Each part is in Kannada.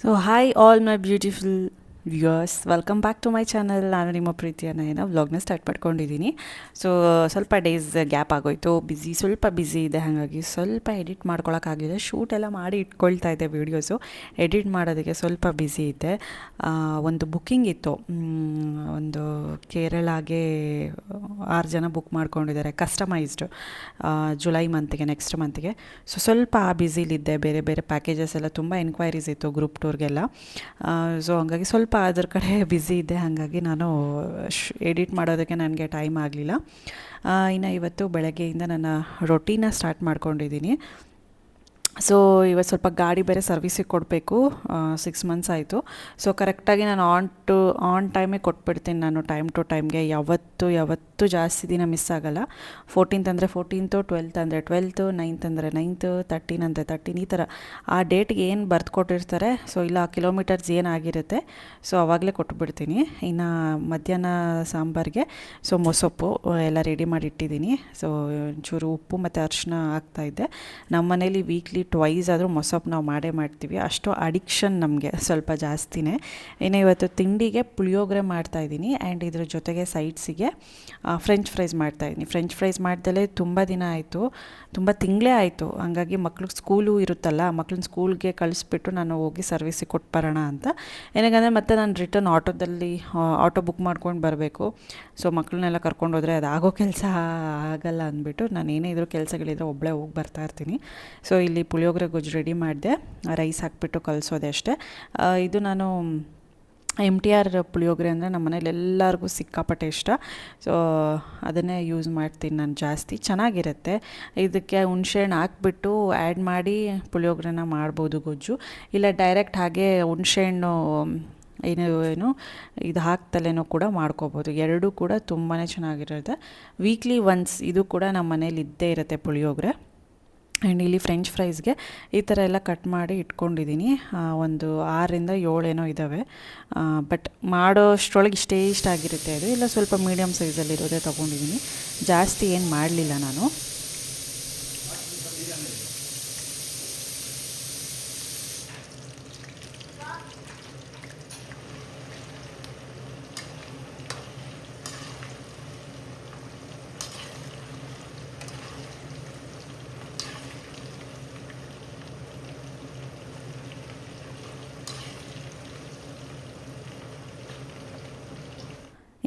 So hi all my beautiful viewers, welcome back to my channel. ನಾನು ನಿಮ್ಮ ಪ್ರೀತಿಯ ನಯನ ವ್ಲಾಗ್ನ ಸ್ಟಾರ್ಟ್ ಮಾಡ್ಕೊಂಡಿದ್ದೀನಿ. ಸೊ ಸ್ವಲ್ಪ ಡೇಸ್ ಗ್ಯಾಪ್ ಆಗೋಯಿತು, ಸ್ವಲ್ಪ ಬ್ಯುಸಿ ಇದೆ, ಹಾಗಾಗಿ ಸ್ವಲ್ಪ ಎಡಿಟ್ ಮಾಡ್ಕೊಳಕ್ಕಾಗಲಿಲ್ಲ. ಶೂಟ್ ಎಲ್ಲ ಮಾಡಿ ಇಟ್ಕೊಳ್ತಾ ಇದ್ದೆ ವೀಡಿಯೋಸು, ಎಡಿಟ್ ಮಾಡೋದಕ್ಕೆ ಸ್ವಲ್ಪ ಬ್ಯುಸಿ ಇದ್ದೆ. ಒಂದು ಬುಕ್ಕಿಂಗ್ ಇತ್ತು, ಒಂದು ಕೇರಳಗೆ 6 ಜನ ಬುಕ್ ಮಾಡ್ಕೊಂಡಿದ್ದಾರೆ, ಕಸ್ಟಮೈಸ್ಡು, ಜುಲೈ ಮಂತ್ಗೆ, ನೆಕ್ಸ್ಟ್ ಮಂತ್ಗೆ. ಸೊ ಸ್ವಲ್ಪ ಬ್ಯುಸಿಲಿದ್ದೆ, ಬೇರೆ ಬೇರೆ ಪ್ಯಾಕೇಜಸ್ ಎಲ್ಲ ತುಂಬ ಎನ್ಕ್ವೈರೀಸ್ ಇತ್ತು ಗ್ರೂಪ್ ಟೂರ್ಗೆಲ್ಲ. ಸೊ ಹಂಗಾಗಿ ಸ್ವಲ್ಪ ಅದ್ರ ಕಡೆ ಬ್ಯುಸಿ ಇದ್ದೆ, ಹಾಗಾಗಿ ನಾನು ಎಡಿಟ್ ಮಾಡೋದಕ್ಕೆ ನನಗೆ ಟೈಮ್ ಆಗಲಿಲ್ಲ. ಇನ್ನು ಇವತ್ತು ಬೆಳಗ್ಗೆಯಿಂದ ನನ್ನ ರೊಟೀನ ಸ್ಟಾರ್ಟ್ ಮಾಡ್ಕೊಂಡಿದ್ದೀನಿ. ಸೊ ಇವತ್ತು ಸ್ವಲ್ಪ ಗಾಡಿ ಬೇರೆ ಸರ್ವಿಸಿಗೆ ಕೊಡಬೇಕು, 6 ಮಂತ್ಸ್ ಆಯಿತು. ಸೊ ಕರೆಕ್ಟಾಗಿ ನಾನು ಆನ್ ಟೈಮೇ ಕೊಟ್ಬಿಡ್ತೀನಿ, ನಾನು ಟೈಮ್ ಟು ಟೈಮ್ಗೆ. ಯಾವತ್ತೂ ಜಾಸ್ತಿ ದಿನ ಮಿಸ್ ಆಗೋಲ್ಲ. 14th ಅಂದರೆ 14th, 12th ಅಂದರೆ 12th, 9th ಅಂದರೆ 9th, 13 ಅಂದರೆ 13, ಈ ಥರ ಆ ಡೇಟ್ಗೆ ಏನು ಬರ್ದು ಕೊಟ್ಟಿರ್ತಾರೆ, ಸೊ ಇಲ್ಲ ಕಿಲೋಮೀಟರ್ಸ್ ಏನಾಗಿರುತ್ತೆ, ಸೊ ಆವಾಗಲೇ ಕೊಟ್ಬಿಡ್ತೀನಿ. ಇನ್ನು ಮಧ್ಯಾಹ್ನ ಸಾಂಬಾರಿಗೆ ಸೊ ಮೊಸಪ್ಪು ಎಲ್ಲ ರೆಡಿ ಮಾಡಿ ಇಟ್ಟಿದ್ದೀನಿ. ಸೊ ಒಂಚೂರು ಉಪ್ಪು ಮತ್ತು ಅರಿಶಿನ ಹಾಕ್ತಾಯಿದ್ದೆ. ನಮ್ಮ ಮನೇಲಿ ವೀಕ್ಲಿ ಟ್ವೈಸ್ ಆದರೂ ಮೊಸಪ್ಪು ನಾವು ಮಾಡ್ತೀವಿ, ಅಷ್ಟು ಅಡಿಕ್ಷನ್ ನಮಗೆ ಸ್ವಲ್ಪ ಜಾಸ್ತಿನೇ. ಇನ್ನು ಇವತ್ತು ತಿಂಡಿಗೆ ಪುಳಿಯೋಗರೆ ಮಾಡ್ತಾಯಿದ್ದೀನಿ, ಆ್ಯಂಡ್ ಇದ್ರ ಜೊತೆಗೆ ಸೈಡ್ಸಿಗೆ ಫ್ರೆಂಚ್ ಫ್ರೈಸ್ ಮಾಡ್ತಾಯಿದ್ದೀನಿ. ಫ್ರೆಂಚ್ ಫ್ರೈಸ್ ಮಾಡ್ದಲೇ ತುಂಬ ದಿನ ಆಯಿತು, ತುಂಬ ತಿಂಗಳೇ ಆಯಿತು. ಹಂಗಾಗಿ ಮಕ್ಳಿಗೆ ಸ್ಕೂಲು ಇರುತ್ತಲ್ಲ, ಮಕ್ಳನ್ನ ಸ್ಕೂಲ್ಗೆ ಕಳಿಸ್ಬಿಟ್ಟು ನಾನು ಹೋಗಿ ಸರ್ವಿಸಿಗೆ ಕೊಟ್ಟು ಬರೋಣ ಅಂತ. ಏನಕ್ಕಂದರೆ ಮತ್ತೆ ನಾನು ರಿಟರ್ನ್ ಆಟೋ ಬುಕ್ ಮಾಡ್ಕೊಂಡು ಬರಬೇಕು. ಸೊ ಮಕ್ಕಳನ್ನೆಲ್ಲ ಕರ್ಕೊಂಡು ಹೋದರೆ ಅದು ಆಗೋ ಕೆಲಸ ಆಗಲ್ಲ ಅಂದ್ಬಿಟ್ಟು ನಾನು ಏನೇ ಇದ್ರೂ ಕೆಲಸಗಳಿದ್ರೆ ಒಬ್ಬಳೇ ಹೋಗಿ ಬರ್ತಾಯಿರ್ತೀನಿ. ಸೊ ಇಲ್ಲಿ ಪುಳಿಯೋಗರೆ ಗೊಜ್ಜು ರೆಡಿ ಮಾಡಿದೆ, ರೈಸ್ ಹಾಕ್ಬಿಟ್ಟು ಕಲಿಸೋದೆ ಅಷ್ಟೇ. ಇದು ನಾನು MTR ಪುಳಿಯೋಗರೆ ಅಂದರೆ ನಮ್ಮ ಮನೇಲಿ ಎಲ್ಲರಿಗೂ ಸಿಕ್ಕಾಪಟ್ಟೆ ಇಷ್ಟ. ಸೊ ಅದನ್ನೇ ಯೂಸ್ ಮಾಡ್ತೀನಿ ನಾನು ಜಾಸ್ತಿ, ಚೆನ್ನಾಗಿರುತ್ತೆ. ಇದಕ್ಕೆ ಹುಣಸೆಹಣ್ಣು ಹಾಕ್ಬಿಟ್ಟು ಆ್ಯಡ್ ಮಾಡಿ ಪುಳಿಯೋಗರೆನ ಮಾಡ್ಬೋದು ಗೊಜ್ಜು, ಇಲ್ಲ ಡೈರೆಕ್ಟ್ ಹಾಗೆ ಹುಣಸೆಹಣ್ಣು ಏನು ಇದು ಹಾಕ್ತಲೇನೋ ಕೂಡ ಮಾಡ್ಕೋಬೋದು. ಎರಡೂ ಕೂಡ ತುಂಬಾ ಚೆನ್ನಾಗಿರುತ್ತೆ. ವೀಕ್ಲಿ ಒನ್ಸ್ ಇದು ಕೂಡ ನಮ್ಮ ಮನೇಲಿ ಇದ್ದೇ ಇರುತ್ತೆ ಪುಳಿಯೋಗರೆ. ಆ್ಯಂಡ್ ಇಲ್ಲಿ ಫ್ರೆಂಚ್ ಫ್ರೈಸ್ಗೆ ಈ ಥರ ಎಲ್ಲ ಕಟ್ ಮಾಡಿ ಇಟ್ಕೊಂಡಿದ್ದೀನಿ. ಒಂದು 6ರಿಂದ 7 ಏನೋ ಇದ್ದಾವೆ. ಬಟ್ ಮಾಡೋಷ್ಟರೊಳಗೆ ಇಷ್ಟ ಆಗಿರುತ್ತೆ ಅದು, ಇಲ್ಲ ಸ್ವಲ್ಪ ಮೀಡಿಯಮ್ ಸೈಜಲ್ಲಿರೋದೇ ತೊಗೊಂಡಿದ್ದೀನಿ, ಜಾಸ್ತಿ ಏನು ಮಾಡಲಿಲ್ಲ ನಾನು.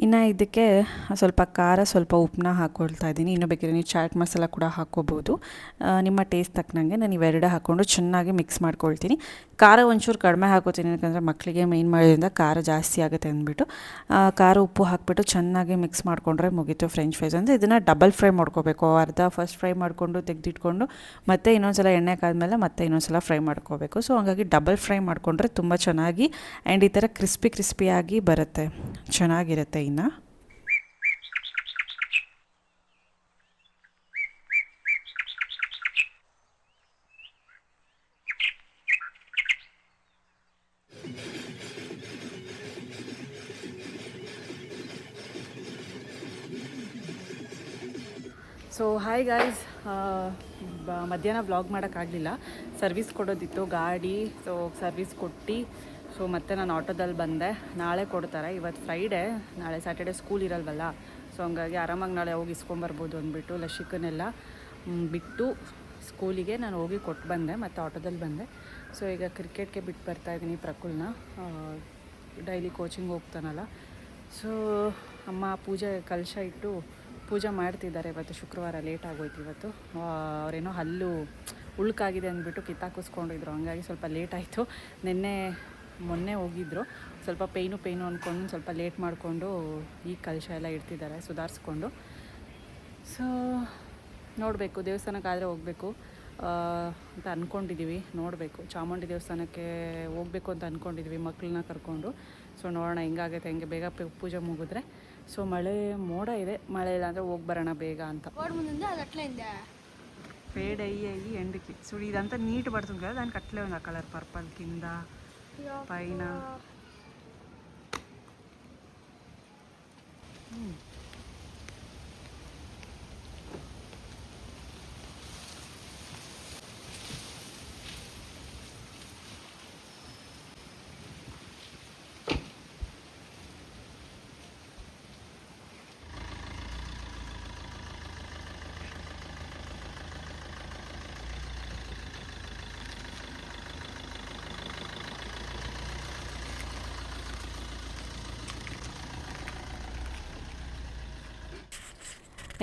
ಇನ್ನು ಇದಕ್ಕೆ ಸ್ವಲ್ಪ ಖಾರ, ಸ್ವಲ್ಪ ಉಪ್ಪನ್ನ ಹಾಕ್ಕೊಳ್ತಾ ಇದ್ದೀನಿ. ಇನ್ನೂ ಬೇಕಿದ್ರೆ ನೀವು ಚಾಟ್ ಮಸಾಲ ಕೂಡ ಹಾಕ್ಕೋಬೋದು, ನಿಮ್ಮ ಟೇಸ್ಟ್ ತಕ್ಕನಂಗೆ. ನಾನು ಇವೆರಡು ಹಾಕ್ಕೊಂಡು ಚೆನ್ನಾಗಿ ಮಿಕ್ಸ್ ಮಾಡ್ಕೊಳ್ತೀನಿ. ಖಾರ ಒಂಚೂರು ಕಡಿಮೆ ಹಾಕೋತೀನಿ, ಯಾಕಂದರೆ ಮಕ್ಕಳಿಗೆ ಮೇಯ್ನ್ ಮಾಡೋದ್ರಿಂದ ಖಾರ ಜಾಸ್ತಿ ಆಗುತ್ತೆ ಅಂದ್ಬಿಟ್ಟು. ಖಾರ ಉಪ್ಪು ಹಾಕಿಬಿಟ್ಟು ಚೆನ್ನಾಗಿ ಮಿಕ್ಸ್ ಮಾಡಿಕೊಂಡ್ರೆ ಮುಗೀತು ಫ್ರೆಂಚ್ ಫ್ರೈಸ್. ಅಂದರೆ ಇದನ್ನು ಡಬಲ್ ಫ್ರೈ ಮಾಡ್ಕೋಬೇಕು, ಫಸ್ಟ್ ಫ್ರೈ ಮಾಡಿಕೊಂಡು ತೆಗೆದಿಟ್ಕೊಂಡು ಮತ್ತೆ ಇನ್ನೊಂದು ಸಲ ಎಣ್ಣೆ ಕಾದ್ಮೇಲೆ ಮತ್ತೆ ಇನ್ನೊಂದು ಸಲ ಫ್ರೈ ಮಾಡ್ಕೋಬೇಕು. ಸೊ ಹಾಗಾಗಿ ಡಬಲ್ ಫ್ರೈ ಮಾಡಿಕೊಂಡ್ರೆ ತುಂಬ ಚೆನ್ನಾಗಿ, ಆ್ಯಂಡ್ ಈ ಥರ ಕ್ರಿಸ್ಪಿಯಾಗಿ ಬರುತ್ತೆ, ಚೆನ್ನಾಗಿರುತ್ತೆ. ಇನ್ನು ಸೊ ಹಾಯ್ ಗಾಯ್ಸ್, ಮಧ್ಯಾಹ್ನ ವ್ಲಾಗ್ ಮಾಡೋಕ್ಕಾಗಲಿಲ್ಲ, ಸರ್ವಿಸ್ ಕೊಡೋದಿತ್ತು ಗಾಡಿ. ಸೊ ಸರ್ವಿಸ್ ಕೊಟ್ಟು ಸೊ ಮತ್ತೆ ನಾನು ಆಟೋದಲ್ಲಿ ಬಂದೆ. ನಾಳೆ ಕೊಡ್ತಾರೆ, ಇವತ್ತು ಫ್ರೈಡೇ, ನಾಳೆ ಸ್ಯಾಟರ್ಡೆ ಸ್ಕೂಲ್ ಇರಲ್ವಲ್ಲ. ಸೊ ಹಂಗಾಗಿ ಆರಾಮಾಗಿ ನಾಳೆ ಹೋಗಿ ಇಸ್ಕೊಂಬರ್ಬೋದು ಅಂದ್ಬಿಟ್ಟು ಲಶಿಕನ್ನೆಲ್ಲ ಬಿಟ್ಟು ಸ್ಕೂಲಿಗೆ ನಾನು ಹೋಗಿ ಕೊಟ್ಟು ಬಂದೆ, ಮತ್ತು ಆಟೋದಲ್ಲಿ ಬಂದೆ. ಸೊ ಈಗ ಕ್ರಿಕೆಟ್ಗೆ ಬಿಟ್ಟು ಬರ್ತಾಯಿದ್ದೀನಿ ಪ್ರಕುಲ್ನ, ಡೈಲಿ ಕೋಚಿಂಗ್ ಹೋಗ್ತಾನಲ್ಲ. ಸೊ ಅಮ್ಮ ಪೂಜೆ ಕಲಶ ಇಟ್ಟು ಪೂಜೆ ಮಾಡ್ತಿದ್ದಾರೆ. ಇವತ್ತು ಶುಕ್ರವಾರ ಲೇಟ್ ಆಗೋಯ್ತು. ಇವತ್ತು ಅವರೇನೋ ಹಲ್ಲು ಉಳ್ಕಾಗಿದೆ ಅಂದ್ಬಿಟ್ಟು ಕಿತ್ತಾಕಿಸ್ಕೊಂಡಿದ್ರು, ಹಂಗಾಗಿ ಸ್ವಲ್ಪ ಲೇಟ್ ಆಯಿತು. ಮೊನ್ನೆ ಹೋಗಿದ್ರು, ಸ್ವಲ್ಪ ಪೇಯ್ನು ಅಂದ್ಕೊಂಡು ಸ್ವಲ್ಪ ಲೇಟ್ ಮಾಡಿಕೊಂಡು ಈಗ ಕಲಶ ಎಲ್ಲ ಇಡ್ತಿದ್ದಾರೆ ಸುಧಾರಿಸ್ಕೊಂಡು. ಸೊ ನೋಡಬೇಕು, ದೇವಸ್ಥಾನಕ್ಕಾದರೆ ಹೋಗಬೇಕು ಅಂತ ಅಂದ್ಕೊಂಡಿದ್ದೀವಿ. ನೋಡಬೇಕು, ಚಾಮುಂಡಿ ದೇವಸ್ಥಾನಕ್ಕೆ ಹೋಗಬೇಕು ಅಂತ ಅಂದ್ಕೊಂಡಿದ್ದೀವಿ ಮಕ್ಕಳನ್ನ ಕರ್ಕೊಂಡು. ಸೊ ನೋಡೋಣ ಹೆಂಗಾಗುತ್ತೆ, ಹೆಂಗೆ ಬೇಗ ಪೂಜೆ ಮುಗಿದ್ರೆ. ಸೊ ಮಳೆ ಮೋಡ ಇದೆ, ಮಳೆ ಇಲ್ಲ ಅಂದರೆ ಹೋಗಿ ಬರೋಣ ಬೇಗ ಅಂತ. పేడ అయ్యి ఎండుకి చూడు, ఇదంతా నీట్ పడుతుంది కదా, దానికి అట్లే ఉంది ఆ కలర్ పర్పల్ కింద పైన.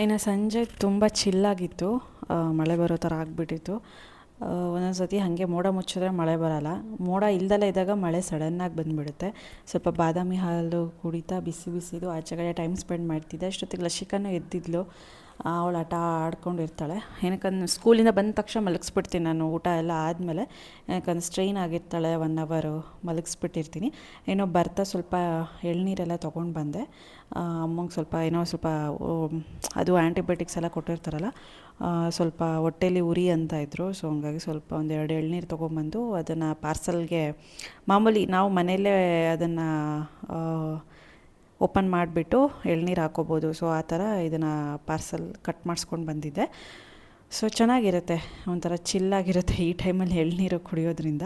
ಇನ್ನು ಸಂಜೆ ತುಂಬ ಚಿಲ್ಲಾಗಿತ್ತು, ಮಳೆ ಬರೋ ಥರ ಆಗಿಬಿಟ್ಟಿತ್ತು. ಒಂದೊಂದು ಸತಿ ಹಾಗೆ ಮೋಡ ಮುಚ್ಚಿದ್ರೆ ಮಳೆ ಬರೋಲ್ಲ, ಮೋಡ ಇಲ್ದಲೇ ಇದ್ದಾಗ ಮಳೆ ಸಡನ್ನಾಗಿ ಬಂದುಬಿಡುತ್ತೆ. ಸ್ವಲ್ಪ ಬಾದಾಮಿ ಹಾಲು ಕುಡಿತಾ ಬಿಸಿ ಬಿಸಿದು ಆಚೆ ಕಡೆ ಟೈಮ್ ಸ್ಪೆಂಡ್ ಮಾಡ್ತಿದ್ದೆ. ಅಷ್ಟೊತ್ತಿಗೆ ಲಸಿಕಾನು ಎದ್ದಿದ್ಲು. ಅವಳು ಆಟ ಆಡ್ಕೊಂಡಿರ್ತಾಳೆ. ಏನಕ್ಕಂದ್ರೆ ಸ್ಕೂಲಿಂದ ಬಂದ ತಕ್ಷಣ ಮಲಗಿಸ್ಬಿಡ್ತೀನಿ ನಾನು, ಊಟ ಎಲ್ಲ ಆದಮೇಲೆ. ಯಾಕಂದ್ರೆ ಸ್ಟ್ರೈನ್ ಆಗಿರ್ತಾಳೆ, 1 ಅವರು ಮಲಗಿಸ್ಬಿಟ್ಟಿರ್ತೀನಿ. ಏನೋ ಬರ್ತಾ ಸ್ವಲ್ಪ ಎಳ್ನೀರೆಲ್ಲ ತೊಗೊಂಡು ಬಂದೆ. ಅಮ್ಮಂಗೆ ಸ್ವಲ್ಪ ಏನೋ ಸ್ವಲ್ಪ ಅದು ಆ್ಯಂಟಿಬಯೋಟಿಕ್ಸ್ ಎಲ್ಲ ಕೊಟ್ಟಿರ್ತಾರಲ್ಲ, ಸ್ವಲ್ಪ ಹೊಟ್ಟೇಲಿ ಉರಿ ಅಂತ ಇದ್ದರು. ಸೊ ಹಂಗಾಗಿ ಸ್ವಲ್ಪ 1-2 ಎಳ್ನೀರು ತೊಗೊಂಬಂದು ಅದನ್ನು ಪಾರ್ಸಲ್ಗೆ, ಮಾಮೂಲಿ ನಾವು ಮನೆಯಲ್ಲೇ ಅದನ್ನು ಓಪನ್ ಮಾಡಿಬಿಟ್ಟು ಎಳ್ನೀರು ಹಾಕ್ಕೋಬೋದು. ಸೊ ಆ ಥರ ಇದನ್ನು ಪಾರ್ಸಲ್ ಕಟ್ ಮಾಡಿಸ್ಕೊಂಡು ಬಂದಿದ್ದೆ. ಸೊ ಚೆನ್ನಾಗಿರುತ್ತೆ, ಒಂಥರ ಚಿಲ್ಲಾಗಿರುತ್ತೆ ಈ ಟೈಮಲ್ಲಿ ಎಳ್ನೀರು ಕುಡಿಯೋದ್ರಿಂದ.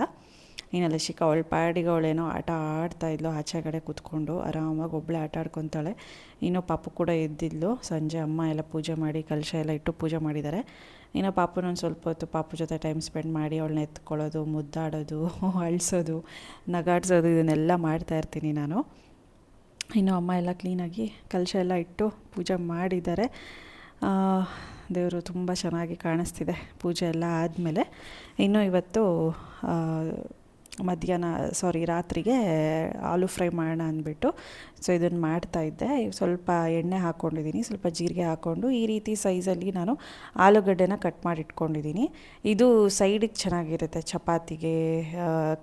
ಇನ್ನು ಲಸಿಕಾ ಅವಳ ಪಾಡಿಗೆ ಅವಳೇನೋ ಆಟ ಆಡ್ತಾಯಿದ್ಲು, ಆಚೆ ಕಡೆ ಕೂತ್ಕೊಂಡು ಆರಾಮಾಗಿ ಒಬ್ಬಳೇ ಆಟ ಆಡ್ಕೊತಾಳೆ. ಇನ್ನೂ ಪಾಪು ಕೂಡ ಎದ್ದಿದ್ಲು. ಸಂಜೆ ಅಮ್ಮ ಎಲ್ಲ ಪೂಜೆ ಮಾಡಿ ಕಲಶ ಎಲ್ಲ ಇಟ್ಟು ಪೂಜೆ ಮಾಡಿದ್ದಾರೆ. ಇನ್ನು ಪಾಪುನ ಒಂದು ಸ್ವಲ್ಪ ಹೊತ್ತು ಪಾಪು ಜೊತೆ ಟೈಮ್ ಸ್ಪೆಂಡ್ ಮಾಡಿ ಅವಳನ್ನ ಎತ್ಕೊಳ್ಳೋದು, ಮುದ್ದಾಡೋದು, ಅಳಿಸೋದು, ನಗಾಡ್ಸೋದು, ಇದನ್ನೆಲ್ಲ ಮಾಡ್ತಾಯಿರ್ತೀನಿ ನಾನು. ಇನ್ನು ಅಮ್ಮ ಎಲ್ಲ ಕ್ಲೀನಾಗಿ ಕಲಶ ಎಲ್ಲ ಇಟ್ಟು ಪೂಜೆ ಮಾಡಿದ್ದಾರೆ. ದೇವರು ತುಂಬ ಚೆನ್ನಾಗಿ ಕಾಣಿಸ್ತಿದೆ ಪೂಜೆ ಎಲ್ಲ ಆದಮೇಲೆ. ಇನ್ನು ಇವತ್ತು ರಾತ್ರಿಗೆ ಆಲೂ ಫ್ರೈ ಮಾಡೋಣ ಅಂದ್ಬಿಟ್ಟು ಸೊ ಇದನ್ನು ಮಾಡ್ತಾಯಿದ್ದೆ. ಸ್ವಲ್ಪ ಎಣ್ಣೆ ಹಾಕ್ಕೊಂಡಿದ್ದೀನಿ, ಸ್ವಲ್ಪ ಜೀರಿಗೆ ಹಾಕ್ಕೊಂಡು ಈ ರೀತಿ ಸೈಜಲ್ಲಿ ನಾನು ಆಲೂಗಡ್ಡೆನ ಕಟ್ ಮಾಡಿ ಇಟ್ಕೊಂಡಿದ್ದೀನಿ. ಇದು ಸೈಡಿಗೆ ಚೆನ್ನಾಗಿರುತ್ತೆ, ಚಪಾತಿಗೆ,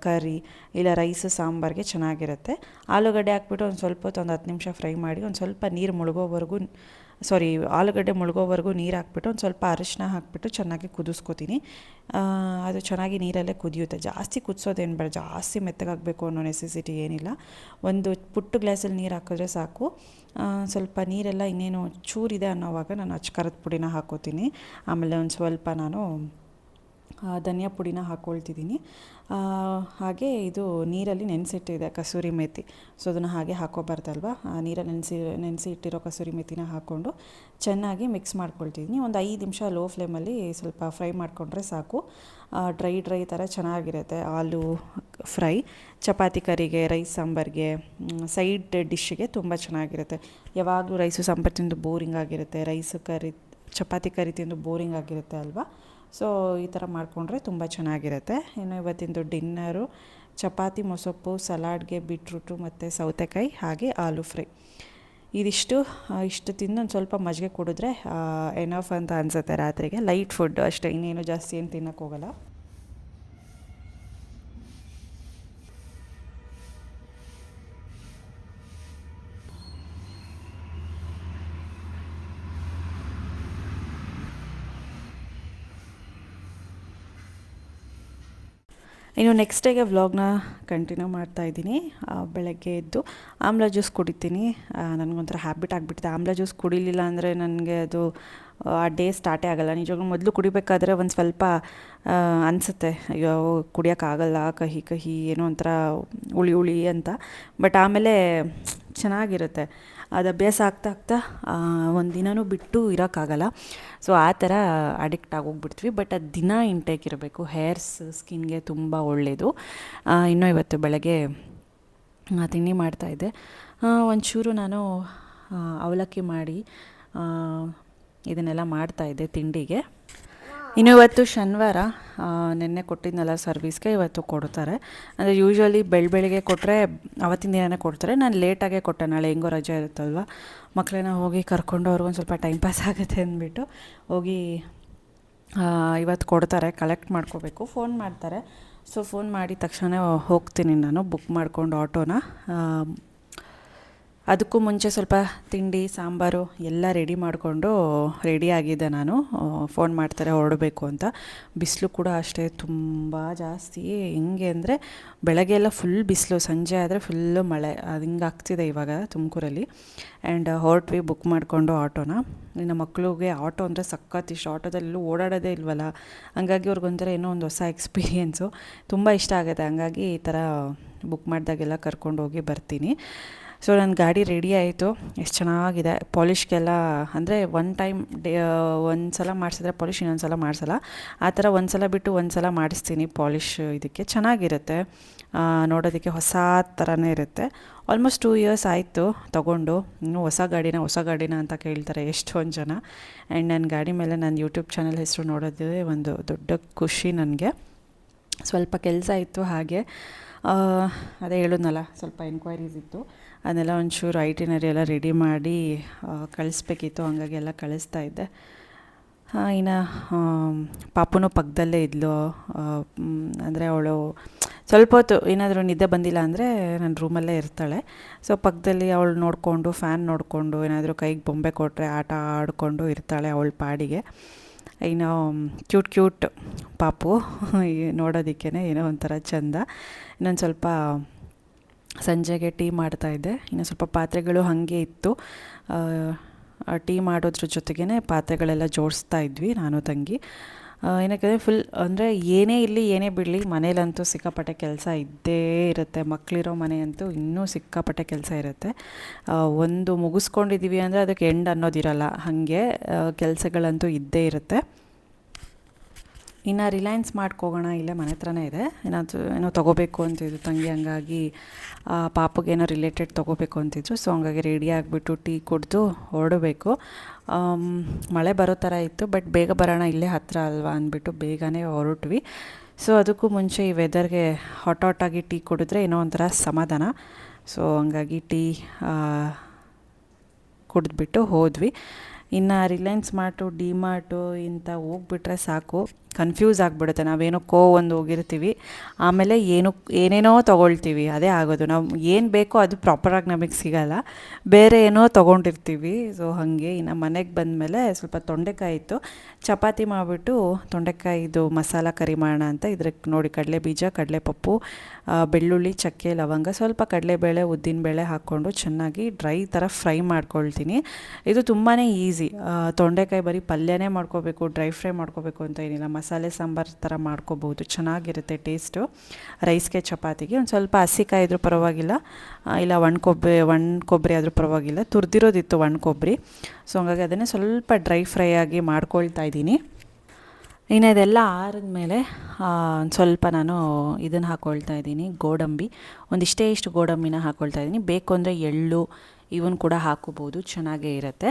ಕರಿ ಇಲ್ಲ ರೈಸ್ ಸಾಂಬಾರಿಗೆ ಚೆನ್ನಾಗಿರುತ್ತೆ. ಆಲೂಗಡ್ಡೆ ಹಾಕ್ಬಿಟ್ಟು ಒಂದು ಸ್ವಲ್ಪ ಹೊತ್ತು, ಒಂದು 10 ನಿಮಿಷ ಫ್ರೈ ಮಾಡಿ, ಒಂದು ಸ್ವಲ್ಪ ನೀರು ಮುಳುಗೋವರೆಗೂ ಆಲೂಗಡ್ಡೆ ಮುಳುಗೋವರೆಗೂ ನೀರು ಹಾಕ್ಬಿಟ್ಟು ಒಂದು ಸ್ವಲ್ಪ ಅರಿಶಿನ ಹಾಕ್ಬಿಟ್ಟು ಚೆನ್ನಾಗಿ ಕುದಿಸ್ಕೊತೀನಿ. ಅದು ಚೆನ್ನಾಗಿ ನೀರಲ್ಲೇ ಕುದಿಯುತ್ತೆ. ಜಾಸ್ತಿ ಕುದಿಸೋದೇನು ಬೇಡ, ಜಾಸ್ತಿ ಮೆತ್ತಗಾಗಬೇಕು ಅನ್ನೋ ನೆಸೆಸಿಟಿ ಏನಿಲ್ಲ. ಒಂದು ಪುಟ್ಟ ಗ್ಲಾಸಲ್ಲಿ ನೀರು ಹಾಕಿದ್ರೆ ಸಾಕು. ಸ್ವಲ್ಪ ನೀರೆಲ್ಲ ಇನ್ನೇನು ಚೂರಿದೆ ಅನ್ನೋವಾಗ ನಾನು ಅಚ್ಕಾರದ ಪುಡಿನ ಹಾಕ್ಕೋತೀನಿ. ಆಮೇಲೆ ಒಂದು ಸ್ವಲ್ಪ ನಾನು ಧನಿಯಾ ಪುಡಿನ ಹಾಕ್ಕೊಳ್ತಿದ್ದೀನಿ. ಹಾಗೆ ಇದು ನೀರಲ್ಲಿ ನೆನೆಸಿಟ್ಟಿದೆ ಕಸೂರಿ ಮೇಥಿ. ಸೊ ಅದನ್ನು ಹಾಗೆ ಹಾಕ್ಕೋಬಾರ್ದಲ್ವ, ನೀರಲ್ಲಿ ನೆನೆಸಿ ಇಟ್ಟಿರೋ ಕಸೂರಿ ಮೇಥಿನ ಹಾಕ್ಕೊಂಡು ಚೆನ್ನಾಗಿ ಮಿಕ್ಸ್ ಮಾಡ್ಕೊಳ್ತಿದ್ದೀನಿ. ಒಂದು 5 ನಿಮಿಷ ಲೋ ಫ್ಲೇಮಲ್ಲಿ ಸ್ವಲ್ಪ ಫ್ರೈ ಮಾಡಿಕೊಂಡ್ರೆ ಸಾಕು. ಡ್ರೈ ಥರ ಚೆನ್ನಾಗಿರುತ್ತೆ ಆಲೂ ಫ್ರೈ. ಚಪಾತಿ ಕರಿಗೆ, ರೈಸ್ ಸಾಂಬಾರಿಗೆ, ಸೈಡ್ ಡಿಶ್ಶಿಗೆ ತುಂಬ ಚೆನ್ನಾಗಿರುತ್ತೆ. ಯಾವಾಗಲೂ ರೈಸು ಸಾಂಬಾರು ತಿಂದು ಬೋರಿಂಗ್ ಆಗಿರುತ್ತೆ, ಚಪಾತಿ ಕರಿ ತಿಂದು ಬೋರಿಂಗ್ ಆಗಿರುತ್ತೆ ಅಲ್ವಾ. ಸೊ ಈ ಥರ ಮಾಡಿಕೊಂಡ್ರೆ ತುಂಬ ಚೆನ್ನಾಗಿರುತ್ತೆ. ಇನ್ನು ಇವತ್ತಿಂದು ಡಿನ್ನರು ಚಪಾತಿ, ಮೊಸಪ್ಪು, ಸಲಾಡ್ಗೆ ಬೀಟ್ರೂಟು ಮತ್ತು ಸೌತೆಕಾಯಿ, ಹಾಗೆ ಆಲೂ ಫ್ರೈ. ಇಷ್ಟು ತಿಂದು ಒಂದು ಸ್ವಲ್ಪ ಮಜ್ಜಿಗೆ ಕುಡಿದ್ರೆ ಎನಫ್ ಅಂತ ಅನಿಸುತ್ತೆ ರಾತ್ರಿಗೆ. ಲೈಟ್ ಫುಡ್ ಅಷ್ಟೇ, ಇನ್ನೇನು ಜಾಸ್ತಿ ಏನು ತಿನ್ನೋಕ್ಕೋಗಲ್ಲ. ಇನ್ನು ನೆಕ್ಸ್ಟ್ ಡೇಗೆ ವ್ಲಾಗ್ನ ಕಂಟಿನ್ಯೂ ಮಾಡ್ತಾಯಿದ್ದೀನಿ. ಬೆಳಗ್ಗೆ ಎದ್ದು ಆಮ್ಲ ಜ್ಯೂಸ್ ಕುಡಿತೀನಿ. ನನಗೊಂಥರ ಹ್ಯಾಬಿಟ್ ಆಗಿಬಿಟ್ಟಿದೆ. ಆಮ್ಲ ಜ್ಯೂಸ್ ಕುಡಿಲಿಲ್ಲ ಅಂದರೆ ನನಗೆ ಅದು ಆ ಡೇ ಸ್ಟಾರ್ಟೇ ಆಗೋಲ್ಲ. ನಿಜವಾಗ್ಲೂ ಮೊದಲು ಕುಡಿಬೇಕಾದ್ರೆ ಒಂದು ಸ್ವಲ್ಪ ಅನಿಸುತ್ತೆ, ಅಯ್ಯೋ ಕುಡಿಯೋಕ್ಕಾಗಲ್ಲ, ಕಹಿ ಕಹಿ ಏನೋ ಒಂಥರ ಹುಳಿ ಅಂತ. ಬಟ್ ಆಮೇಲೆ ಚೆನ್ನಾಗಿರುತ್ತೆ. ಅದು ಅಭ್ಯಾಸ ಆಗ್ತಾ ಒಂದು ದಿನವೂ ಬಿಟ್ಟು ಇರೋಕ್ಕಾಗಲ್ಲ. ಸೊ ಆ ಥರ ಅಡಿಕ್ಟ್ ಆಗೋಗ್ಬಿಡ್ತೀವಿ. ಬಟ್ ಅದು ದಿನ ಇಂಟೇಕ್ ಇರಬೇಕು, ಹೇರ್ಸ್ ಸ್ಕಿನ್ಗೆ ತುಂಬ ಒಳ್ಳೆಯದು. ಇನ್ನೂ ಇವತ್ತು ಬೆಳಗ್ಗೆ ತಿಂಡಿ ಮಾಡ್ತಾಯಿದ್ದೆ. ಒಂಚೂರು ನಾನು ಅವಲಕ್ಕಿ ಮಾಡಿ ಇದನ್ನೆಲ್ಲ ಮಾಡ್ತಾಯಿದ್ದೆ ತಿಂಡಿಗೆ. ಇನ್ನು ಇವತ್ತು ಶನಿವಾರ, ನಿನ್ನೆ ಕೊಟ್ಟಿದ್ನಲ್ಲ ಸರ್ವಿಸ್ಗೆ, ಇವತ್ತು ಕೊಡ್ತಾರೆ. ಅಂದರೆ ಯೂಶ್ವಲಿ ಬೆಳಗ್ಗೆ ಕೊಟ್ಟರೆ ಅವತ್ತಿನ ದಿನವೇ ಕೊಡ್ತಾರೆ. ನಾನು ಲೇಟಾಗೇ ಕೊಟ್ಟೆ, ನಾಳೆ ಹೆಂಗೋ ರಜೆ ಇರುತ್ತಲ್ವ, ಮಕ್ಕಳನ್ನ ಹೋಗಿ ಕರ್ಕೊಂಡು ಅವ್ರಿಗೊಂದು ಸ್ವಲ್ಪ ಟೈಮ್ ಪಾಸ್ ಆಗುತ್ತೆ ಅಂದ್ಬಿಟ್ಟು ಹೋಗಿ ಇವತ್ತು ಕೊಡ್ತಾರೆ. ಕಲೆಕ್ಟ್ ಮಾಡ್ಕೋಬೇಕು, ಫೋನ್ ಮಾಡ್ತಾರೆ. ಸೊ ಫೋನ್ ಮಾಡಿದ ತಕ್ಷಣ ಹೋಗ್ತೀನಿ ನಾನು, ಬುಕ್ ಮಾಡ್ಕೊಂಡು ಆಟೋನ. ಅದಕ್ಕೂ ಮುಂಚೆ ಸ್ವಲ್ಪ ತಿಂಡಿ ಸಾಂಬಾರು ಎಲ್ಲ ರೆಡಿ ಮಾಡಿಕೊಂಡು ರೆಡಿಯಾಗಿದ್ದೆ ನಾನು. ಫೋನ್ ಮಾಡ್ತಾರೆ ಹೊರಡಬೇಕು ಅಂತ. ಬಿಸಿಲು ಕೂಡ ಅಷ್ಟೇ ತುಂಬ ಜಾಸ್ತಿ. ಹೆಂಗೆ ಅಂದರೆ ಬೆಳಗ್ಗೆ ಎಲ್ಲ ಫುಲ್ ಬಿಸಿಲು, ಸಂಜೆ ಆದರೆ ಫುಲ್ಲು ಮಳೆ. ಅದು ಹಿಂಗೆ ಆಗ್ತಿದೆ ಇವಾಗ ತುಮಕೂರಲ್ಲಿ. ಆ್ಯಂಡ್ ಹೊರಟ್ವಿ ಬುಕ್ ಮಾಡಿಕೊಂಡು ಆಟೋನ. ಇನ್ನು ಮಕ್ಕಳಿಗೆ ಆಟೋ ಅಂದರೆ ಸಖತ್ ಇಷ್ಟ. ಆಟೋದಲ್ಲೂ ಓಡಾಡೋದೇ ಇಲ್ವಲ್ಲ, ಹಂಗಾಗಿ ಅವ್ರಿಗೊಂಥರ ಏನೋ ಒಂದು ಹೊಸ ಎಕ್ಸ್ಪೀರಿಯೆನ್ಸು, ತುಂಬ ಇಷ್ಟ ಆಗುತ್ತೆ. ಹಂಗಾಗಿ ಈ ಥರ ಬುಕ್ ಮಾಡಿದಾಗೆಲ್ಲ ಕರ್ಕೊಂಡು ಹೋಗಿ ಬರ್ತೀನಿ. ಸೊ ನನ್ನ ಗಾಡಿ ರೆಡಿ ಆಯಿತು. ಎಷ್ಟು ಚೆನ್ನಾಗಿದೆ ಪಾಲಿಷ್ಗೆಲ್ಲ. ಅಂದರೆ ಒಂದು ಸಲ ಮಾಡಿಸಿದ್ರೆ ಪಾಲಿಷ್, ಇನ್ನೊಂದು ಸಲ ಮಾಡಿಸಲ್ಲ. ಆ ಥರ ಒಂದು ಸಲ ಬಿಟ್ಟು ಒಂದು ಸಲ ಮಾಡಿಸ್ತೀನಿ ಪಾಲಿಷ್. ಇದಕ್ಕೆ ಚೆನ್ನಾಗಿರುತ್ತೆ, ನೋಡೋದಕ್ಕೆ ಹೊಸ ಥರನೇ ಇರುತ್ತೆ. ಆಲ್ಮೋಸ್ಟ್ 2 ಇಯರ್ಸ್ ಆಯಿತು ತೊಗೊಂಡು. ಇನ್ನೂ ಹೊಸ ಗಾಡಿನ ಅಂತ ಕೇಳ್ತಾರೆ ಎಷ್ಟೊಂದು ಜನ. ಆ್ಯಂಡ್ ನನ್ನ ಗಾಡಿ ಮೇಲೆ ನನ್ನ ಯೂಟ್ಯೂಬ್ ಚಾನಲ್ ಹೆಸರು ನೋಡೋದೇ ಒಂದು ದೊಡ್ಡ ಖುಷಿ ನನಗೆ. ಸ್ವಲ್ಪ ಕೆಲಸ ಇತ್ತು ಹಾಗೆ, ಅದೇ ಹೇಳಿದ್ನಲ್ಲ, ಸ್ವಲ್ಪ ಎನ್ಕ್ವೈರೀಸ್ ಇತ್ತು. ಅದನ್ನೆಲ್ಲ ಒಂಚೂರು ಐಟಿನರಿ ಎಲ್ಲ ರೆಡಿ ಮಾಡಿ ಕಳಿಸ್ಬೇಕಿತ್ತು, ಹಂಗಾಗಿ ಎಲ್ಲ ಕಳಿಸ್ತಾ ಇದ್ದೆ. ಇನ್ನು ಪಾಪುನೂ ಪಕ್ಕದಲ್ಲೇ ಇದ್ಲು. ಅಂದರೆ ಅವಳು ಸ್ವಲ್ಪ ಹೊತ್ತು ಏನಾದರೂ ನಿದ್ದೆ ಬಂದಿಲ್ಲ ಅಂದರೆ ನನ್ನ ರೂಮಲ್ಲೇ ಇರ್ತಾಳೆ. ಸೊ ಪಕ್ಕದಲ್ಲಿ ಅವಳು ನೋಡಿಕೊಂಡು, ಫ್ಯಾನ್ ನೋಡಿಕೊಂಡು, ಏನಾದರೂ ಕೈಗೆ ಬೊಂಬೆ ಕೊಟ್ಟರೆ ಆಟ ಆಡಿಕೊಂಡು ಇರ್ತಾಳೆ ಅವಳ ಪಾಡಿಗೆ. ಇನ್ನು ಕ್ಯೂಟ್ ಪಾಪು ನೋಡೋದಕ್ಕೇ ಏನೋ ಒಂಥರ ಚೆಂದ. ಇನ್ನೊಂದು ಸ್ವಲ್ಪ ಸಂಜೆಗೆ ಟೀ ಮಾಡ್ತಾಯಿದ್ದೆ. ಇನ್ನು ಸ್ವಲ್ಪ ಪಾತ್ರೆಗಳು ಹಾಗೆ ಇತ್ತು. ಟೀ ಮಾಡೋದ್ರ ಜೊತೆಗೇ ಪಾತ್ರೆಗಳೆಲ್ಲ ಜೋಡಿಸ್ತಾ ಇದ್ವಿ ನಾನು ತಂಗಿ. ಏನಕ್ಕೆ ಫುಲ್ ಅಂದರೆ ಏನೇ ಇರಲಿ ಏನೇ ಬಿಡಲಿ ಮನೇಲಂತೂ ಸಿಕ್ಕಾಪಟ್ಟೆ ಕೆಲಸ ಇದ್ದೇ ಇರುತ್ತೆ. ಮಕ್ಕಳಿರೋ ಮನೆ ಅಂತೂ ಇನ್ನೂ ಸಿಕ್ಕಾಪಟ್ಟೆ ಕೆಲಸ ಇರುತ್ತೆ. ಒಂದು ಮುಗಿಸ್ಕೊಂಡಿದ್ದೀವಿ ಅಂದರೆ ಅದಕ್ಕೆ ಎಂಡ್ ಅನ್ನೋದಿರಲ್ಲ, ಹಾಗೆ ಕೆಲಸಗಳಂತೂ ಇದ್ದೇ ಇರುತ್ತೆ. ಇನ್ನು ರಿಲಯನ್ಸ್ ಮಾಡ್ಕೋಗೋಣ, ಇಲ್ಲೇ ಮನೆ ಹತ್ರನೇ ಇದೆ. ಏನೋ ತೊಗೋಬೇಕು ಅಂತಿದ್ರು ತಂಗಿ, ಹಂಗಾಗಿ ಪಾಪುಗೇನೋ ರಿಲೇಟೆಡ್ ತೊಗೋಬೇಕು ಅಂತಿದ್ರು. ಸೊ ಹಂಗಾಗಿ ರೆಡಿ ಆಗಿಬಿಟ್ಟು ಟೀ ಕುಡಿದು ಹೊರಡಬೇಕು. ಮಳೆ ಬರೋ ಥರ ಇತ್ತು, ಬಟ್ ಬೇಗ ಬರೋಣ, ಇಲ್ಲೇ ಹತ್ತಿರ ಅಲ್ವಾ ಅಂದ್ಬಿಟ್ಟು ಬೇಗನೆ ಹೊರಟ್ವಿ. ಸೊ ಅದಕ್ಕೂ ಮುಂಚೆ ಈ ವೆದರ್ಗೆ ಹಾಟಾಗಿ ಟೀ ಕುಡಿದ್ರೆ ಏನೋ ಒಂಥರ ಸಮಾಧಾನ. ಸೊ ಹಂಗಾಗಿ ಟೀ ಕುಡಿದ್ಬಿಟ್ಟು ಹೋದ್ವಿ. ಇನ್ನು ರಿಲಯನ್ಸ್ ಮಾರ್ಟು, ಡಿ ಮಾರ್ಟು ಇಂಥ ಹೋಗ್ಬಿಟ್ರೆ ಸಾಕು, ಕನ್ಫ್ಯೂಸ್ ಆಗಿಬಿಡುತ್ತೆ. ನಾವೇನಕ್ಕೋ ಒಂದು ಹೋಗಿರ್ತೀವಿ, ಆಮೇಲೆ ಏನೇನೋ ತೊಗೊಳ್ತೀವಿ. ಅದೇ ಆಗೋದು, ನಾವು ಏನು ಬೇಕೋ ಅದು ಪ್ರಾಪರಾಗಿ ನಮಗೆ ಸಿಗೋಲ್ಲ, ಬೇರೆ ಏನೋ ತೊಗೊಂಡಿರ್ತೀವಿ. ಸೊ ಹಾಗೆ ಇನ್ನು ಮನೆಗೆ ಬಂದಮೇಲೆ ಸ್ವಲ್ಪ ತೊಂಡೆಕಾಯಿ ಇತ್ತು, ಚಪಾತಿ ಮಾಡಿಬಿಟ್ಟು ತೊಂಡೆಕಾಯಿದು ಮಸಾಲ ಕರಿ ಮಾಡೋಣ ಅಂತ ಇದ್ರಕ್ಕೆ ನೋಡಿ ಕಡಲೆ ಬೀಜ, ಕಡಲೆಪಪ್ಪು, ಬೆಳ್ಳುಳ್ಳಿ, ಚಕ್ಕೆ, ಲವಂಗ, ಸ್ವಲ್ಪ ಕಡಲೆಬೇಳೆ, ಉದ್ದಿನಬೇಳೆ ಹಾಕ್ಕೊಂಡು ಚೆನ್ನಾಗಿ ಡ್ರೈ ಥರ ಫ್ರೈ ಮಾಡ್ಕೊಳ್ತೀನಿ. ಇದು ತುಂಬಾ ಈಸಿ. ತೊಂಡೆಕಾಯಿ ಬರೀ ಪಲ್ಯನೇ ಮಾಡ್ಕೋಬೇಕು, ಡ್ರೈ ಫ್ರೈ ಮಾಡ್ಕೋಬೇಕು ಅಂತ ಏನಿಲ್ಲ, ಮಸಾಲೆ ಸಾಂಬಾರು ಥರ ಮಾಡ್ಕೋಬೋದು, ಚೆನ್ನಾಗಿರುತ್ತೆ ಟೇಸ್ಟು. ರೈಸ್ಗೆ, ಚಪಾತಿಗೆ ಒಂದು ಸ್ವಲ್ಪ ಹಸಿಕಾಯಿ ಇದ್ರೂ ಪರವಾಗಿಲ್ಲ, ಇಲ್ಲ ಒಣ ಕೊಬ್ಬರಿ ಆದರೂ ಪರವಾಗಿಲ್ಲ. ತುರಿದಿರೋದಿತ್ತು ಒಣ ಕೊಬ್ಬರಿ. ಸೊ ಹಂಗಾಗಿ ಅದನ್ನೇ ಸ್ವಲ್ಪ ಡ್ರೈ ಫ್ರೈ ಆಗಿ ಮಾಡ್ಕೊಳ್ತಾ ಇದ್ದೀನಿ. ಇನ್ನು ಇದೆಲ್ಲ ಆರಿದ್ಮೇಲೆ ಒಂದು ಸ್ವಲ್ಪ ನಾನು ಇದನ್ನು ಹಾಕ್ಕೊಳ್ತಾ ಇದ್ದೀನಿ, ಗೋಡಂಬಿ. ಇಷ್ಟು ಗೋಡಂಬಿನ ಹಾಕ್ಕೊಳ್ತಾ ಇದ್ದೀನಿ. ಬೇಕು ಅಂದರೆ ಎಳ್ಳು ಇವನ್ ಕೂಡ ಹಾಕೋಬೋದು, ಚೆನ್ನಾಗೇ ಇರುತ್ತೆ.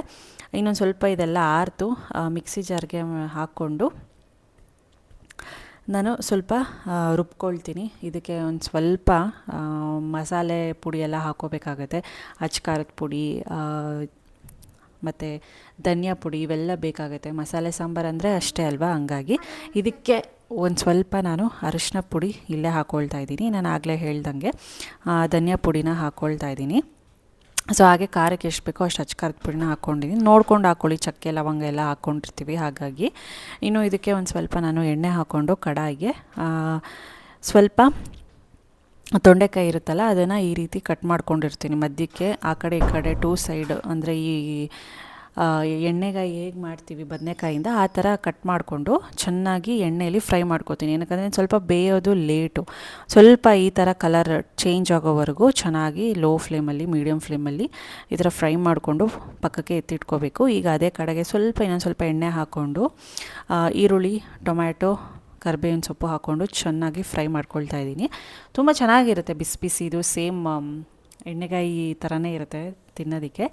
ಇನ್ನೊಂದು ಸ್ವಲ್ಪ ಇದೆಲ್ಲ ಆರ್ತು ಮಿಕ್ಸಿ ಜಾರ್ಗೆ ಹಾಕ್ಕೊಂಡು ನಾನು ಸ್ವಲ್ಪ ರುಬ್ಕೊಳ್ತೀನಿ. ಇದಕ್ಕೆ ಒಂದು ಸ್ವಲ್ಪ ಮಸಾಲೆ ಪುಡಿ ಎಲ್ಲ ಹಾಕ್ಕೋಬೇಕಾಗತ್ತೆ. ಅಚ್ಕಾರದ ಪುಡಿ ಮತ್ತು ಧನಿಯಾ ಪುಡಿ ಇವೆಲ್ಲ ಬೇಕಾಗುತ್ತೆ. ಮಸಾಲೆ ಸಾಂಬಾರು ಅಂದರೆ ಅಷ್ಟೇ ಅಲ್ವಾ, ಹಂಗಾಗಿ ಇದಕ್ಕೆ ಒಂದು ಸ್ವಲ್ಪ ನಾನು ಅರಿಶಿನ ಪುಡಿ ಇಲ್ಲೇ ಹಾಕ್ಕೊಳ್ತಾ ಇದ್ದೀನಿ. ನಾನು ಆಗಲೇ ಹೇಳ್ದಂಗೆ ಧನಿಯಾ ಪುಡಿನ ಹಾಕ್ಕೊಳ್ತಾ ಇದ್ದೀನಿ. ಸೊ ಹಾಗೆ ಖಾರಕ್ಕೆ ಎಷ್ಟು ಬೇಕೋ ಅಷ್ಟು ಅಚ್ಕಾರದ ಪುಡಿನ ಹಾಕ್ಕೊಂಡಿದ್ದೀನಿ. ನೋಡ್ಕೊಂಡು ಹಾಕ್ಕೊಳ್ಳಿ, ಚಕ್ಕೆ ಲವಂಗ ಎಲ್ಲ ಹಾಕ್ಕೊಂಡಿರ್ತೀವಿ ಹಾಗಾಗಿ. ಇನ್ನು ಇದಕ್ಕೆ ಒಂದು ಸ್ವಲ್ಪ ನಾನು ಎಣ್ಣೆ ಹಾಕ್ಕೊಂಡು ಕಡಾಯಿಗೆ ಸ್ವಲ್ಪ ತೊಂಡೆಕಾಯಿ ಇರುತ್ತಲ್ಲ ಅದನ್ನು ಈ ರೀತಿ ಕಟ್ ಮಾಡ್ಕೊಂಡಿರ್ತೀನಿ. ಮಧ್ಯಕ್ಕೆ ಆ ಕಡೆ ಈ ಕಡೆ 2 ಸೈಡ್, ಅಂದರೆ ಈ ಎಣ್ಣೆಗಾಯಿ ಹೇಗೆ ಮಾಡ್ತೀವಿ ಬದನೆಕಾಯಿಂದ ಆ ಥರ ಕಟ್ ಮಾಡಿಕೊಂಡು ಚೆನ್ನಾಗಿ ಎಣ್ಣೆಯಲ್ಲಿ ಫ್ರೈ ಮಾಡ್ಕೊತೀನಿ. ಏನಕ್ಕಂದರೆ ಸ್ವಲ್ಪ ಬೇಯೋದು ಲೇಟು. ಸ್ವಲ್ಪ ಈ ಥರ ಕಲರ್ ಚೇಂಜ್ ಆಗೋವರೆಗೂ ಚೆನ್ನಾಗಿ ಲೋ ಫ್ಲೇಮಲ್ಲಿ, ಮೀಡಿಯಮ್ ಫ್ಲೇಮಲ್ಲಿ ಈ ಥರ ಫ್ರೈ ಮಾಡಿಕೊಂಡು ಪಕ್ಕಕ್ಕೆ ಎತ್ತಿಟ್ಕೋಬೇಕು. ಈಗ ಅದೇ ಕಡೆಗೆ ಇನ್ನೊಂದು ಸ್ವಲ್ಪ ಎಣ್ಣೆ ಹಾಕ್ಕೊಂಡು ಈರುಳ್ಳಿ, ಟೊಮ್ಯಾಟೊ, ಕರಿಬೇವಿನ ಸೊಪ್ಪು ಹಾಕ್ಕೊಂಡು ಚೆನ್ನಾಗಿ ಫ್ರೈ ಮಾಡ್ಕೊಳ್ತಾ ಇದ್ದೀನಿ. ತುಂಬ ಚೆನ್ನಾಗಿರುತ್ತೆ, ಬಿಸಿ ಬಿಸಿ. ಇದು ಸೇಮ್ ಎಣ್ಣೆಗಾಯಿ ಥರನೇ ಇರುತ್ತೆ ತಿನ್ನೋದಕ್ಕೆ.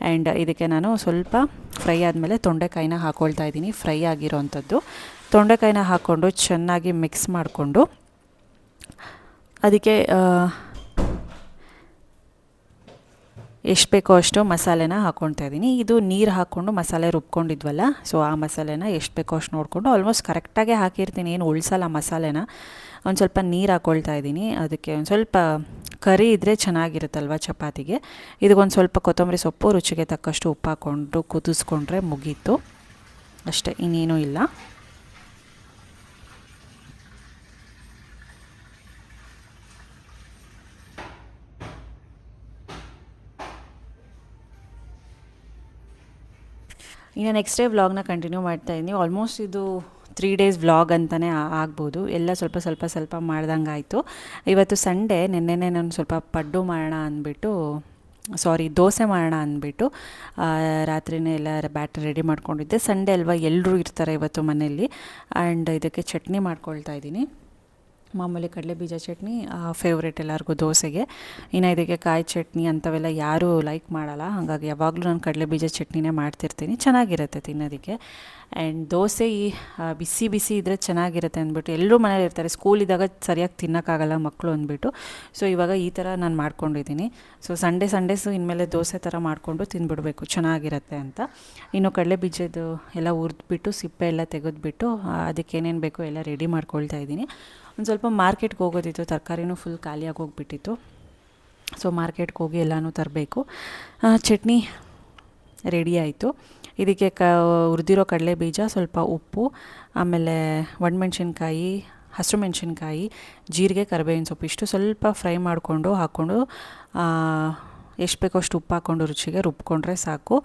ಆ್ಯಂಡ್ ಇದಕ್ಕೆ ನಾನು ಸ್ವಲ್ಪ ಫ್ರೈ ಆದಮೇಲೆ ತೊಂಡೆಕಾಯಿನ ಹಾಕ್ಕೊಳ್ತಾ ಇದ್ದೀನಿ, ಫ್ರೈ ಆಗಿರೋವಂಥದ್ದು. ತೊಂಡೆಕಾಯಿನ ಹಾಕ್ಕೊಂಡು ಚೆನ್ನಾಗಿ ಮಿಕ್ಸ್ ಮಾಡಿಕೊಂಡು ಅದಕ್ಕೆ ಎಷ್ಟು ಬೇಕೋ ಅಷ್ಟು ಮಸಾಲೆನ ಹಾಕ್ಕೊಳ್ತಾ ಇದ್ದೀನಿ. ಇದು ನೀರು ಹಾಕ್ಕೊಂಡು ಮಸಾಲೆ ರುಬ್ಕೊಂಡಿದ್ವಲ್ಲ, ಸೊ ಆ ಮಸಾಲೆನ ಎಷ್ಟು ಬೇಕೋ ಅಷ್ಟು ನೋಡಿಕೊಂಡು ಆಲ್ಮೋಸ್ಟ್ ಕರೆಕ್ಟಾಗೆ ಹಾಕಿರ್ತೀನಿ, ಏನು ಉಳಿಸಲ್ಲ ಮಸಾಲೆನ. ಒಂದು ಸ್ವಲ್ಪ ನೀರು ಹಾಕ್ಕೊಳ್ತಾ ಇದ್ದೀನಿ. ಅದಕ್ಕೆ ಒಂದು ಸ್ವಲ್ಪ ಕರಿ ಇದ್ದರೆ ಚೆನ್ನಾಗಿರುತ್ತಲ್ವ ಚಪಾತಿಗೆ. ಇದಕ್ಕೊಂದು ಸ್ವಲ್ಪ ಕೊತ್ತಂಬರಿ ಸೊಪ್ಪು, ರುಚಿಗೆ ತಕ್ಕಷ್ಟು ಉಪ್ಪು ಹಾಕ್ಕೊಂಡು ಕುದಿಸ್ಕೊಂಡ್ರೆ ಮುಗೀತು ಅಷ್ಟೇ, ಇನ್ನೇನೂ ಇಲ್ಲ. ಇನ್ನು ನೆಕ್ಸ್ಟ್ ಡೇ ವ್ಲಾಗ್ನ ಕಂಟಿನ್ಯೂ ಮಾಡ್ತಾಯಿದ್ದೀನಿ. ಆಲ್ಮೋಸ್ಟ್ ಇದು 3 ಡೇಸ್ ವ್ಲಾಗ್ ಅಂತಲೇ ಆಗ್ಬೋದು. ಎಲ್ಲ ಸ್ವಲ್ಪ ಮಾಡ್ದಂಗೆ ಆಯಿತು. ಇವತ್ತು ಸಂಡೇ, ನೆನ್ನೆನೇ ನಾನು ಸ್ವಲ್ಪ ಪಡ್ಡು ಮಾಡೋಣ ಅಂದ್ಬಿಟ್ಟು ದೋಸೆ ಮಾಡೋಣ ಅಂದ್ಬಿಟ್ಟು ರಾತ್ರಿನೇ ಎಲ್ಲ ಬ್ಯಾಟರ್ ರೆಡಿ ಮಾಡ್ಕೊಂಡಿದ್ದೆ. ಸಂಡೇ ಅಲ್ವಾ, ಎಲ್ಲರೂ ಇರ್ತಾರೆ ಇವತ್ತು ಮನೆಯಲ್ಲಿ. ಆ್ಯಂಡ್ ಇದಕ್ಕೆ ಚಟ್ನಿ ಮಾಡ್ಕೊಳ್ತಾ ಇದ್ದೀನಿ. ಮಾಮೂಲಿ ಕಡಲೆಬೀಜ ಚಟ್ನಿ ಫೇವ್ರೇಟ್ ಎಲ್ಲರಿಗೂ ದೋಸೆಗೆ. ಇನ್ನು ಇದಕ್ಕೆ ಕಾಯಿ ಚಟ್ನಿ ಅಂಥವೆಲ್ಲ ಯಾರೂ ಲೈಕ್ ಮಾಡಲ್ಲ, ಹಾಗಾಗಿ ಯಾವಾಗಲೂ ನಾನು ಕಡಲೆಬೀಜ ಚಟ್ನಿನೇ ಮಾಡ್ತಿರ್ತೀನಿ, ಚೆನ್ನಾಗಿರುತ್ತೆ ತಿನ್ನೋದಕ್ಕೆ. ಆ್ಯಂಡ್ ದೋಸೆ ಬಿಸಿ ಬಿಸಿ ಇದ್ದರೆ ಚೆನ್ನಾಗಿರುತ್ತೆ ಅಂದ್ಬಿಟ್ಟು ಎಲ್ಲರೂ ಮನೇಲಿ ಇರ್ತಾರೆ. ಸ್ಕೂಲಿದ್ದಾಗ ಸರಿಯಾಗಿ ತಿನ್ನೋಕ್ಕಾಗಲ್ಲ ಮಕ್ಕಳು ಅಂದ್ಬಿಟ್ಟು, ಸೊ ಇವಾಗ ಈ ಥರ ನಾನು ಮಾಡ್ಕೊಂಡಿದ್ದೀನಿ. ಸೊ ಸಂಡೇಸು ಇನ್ಮೇಲೆ ದೋಸೆ ಥರ ಮಾಡಿಕೊಂಡು ತಿಂದ್ಬಿಡಬೇಕು, ಚೆನ್ನಾಗಿರುತ್ತೆ ಅಂತ. ಇನ್ನು ಕಡಲೆಬೀಜದ್ದು ಎಲ್ಲ ಹುರಿದ್ಬಿಟ್ಟು ಸಿಪ್ಪೆ ಎಲ್ಲ ತೆಗೆದುಬಿಟ್ಟು ಅದಕ್ಕೇನೇನು ಬೇಕೋ ಎಲ್ಲ ರೆಡಿ ಮಾಡ್ಕೊಳ್ತಾ ಇದ್ದೀನಿ. ಒಂದು ಸ್ವಲ್ಪ ಮಾರ್ಕೆಟ್ಗೆ ಹೋಗೋದಿತ್ತು, ತರಕಾರಿನೂ ಫುಲ್ ಖಾಲಿಯಾಗಿ ಹೋಗಿಬಿಟ್ಟಿತ್ತು. ಸೊ ಮಾರ್ಕೆಟ್ಗೆ ಹೋಗಿ ಎಲ್ಲನೂ ತರಬೇಕು. ಚಟ್ನಿ ರೆಡಿ ಆಯಿತು. ಇದಕ್ಕೆ ಹುರಿದಿರೋ ಕಡಲೆಬೀಜ, ಸ್ವಲ್ಪ ಉಪ್ಪು, ಆಮೇಲೆ ಒಣಮೆಣ್ಸಿನ್ಕಾಯಿ, ಹಸಿರು ಮೆಣಸಿನ್ಕಾಯಿ, ಜೀರಿಗೆ, ಕರಿಬೇವಿನ ಸೊಪ್ಪು ಇಷ್ಟು ಸ್ವಲ್ಪ ಫ್ರೈ ಮಾಡಿಕೊಂಡು ಹಾಕ್ಕೊಂಡು ಎಷ್ಟು ಬೇಕೋ ಅಷ್ಟು ಉಪ್ಪು ಹಾಕ್ಕೊಂಡು ರುಚಿಗೆ ರುಬ್ಕೊಂಡ್ರೆ ಸಾಕು.